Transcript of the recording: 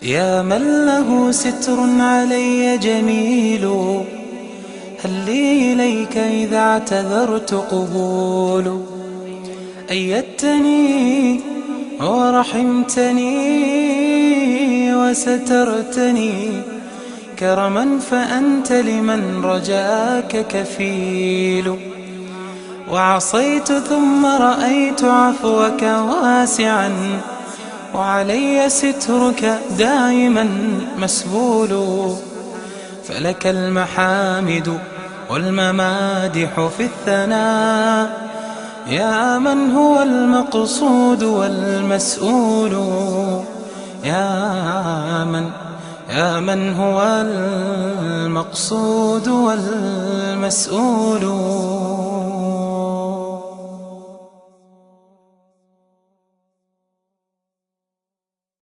يا من له ستر علي جميل، هل لي إليك إذا اعتذرت قبول؟ أيدتني ورحمتني وسترتني كرما، فأنت لمن رجاك كفيل. وعصيت ثم رأيت عفوك واسعا، وعلي سترك دائما مسبول. فلك المحامد والممادح في الثناء، يا من هو المقصود والمسؤول. يا من هو المقصود والمسؤول.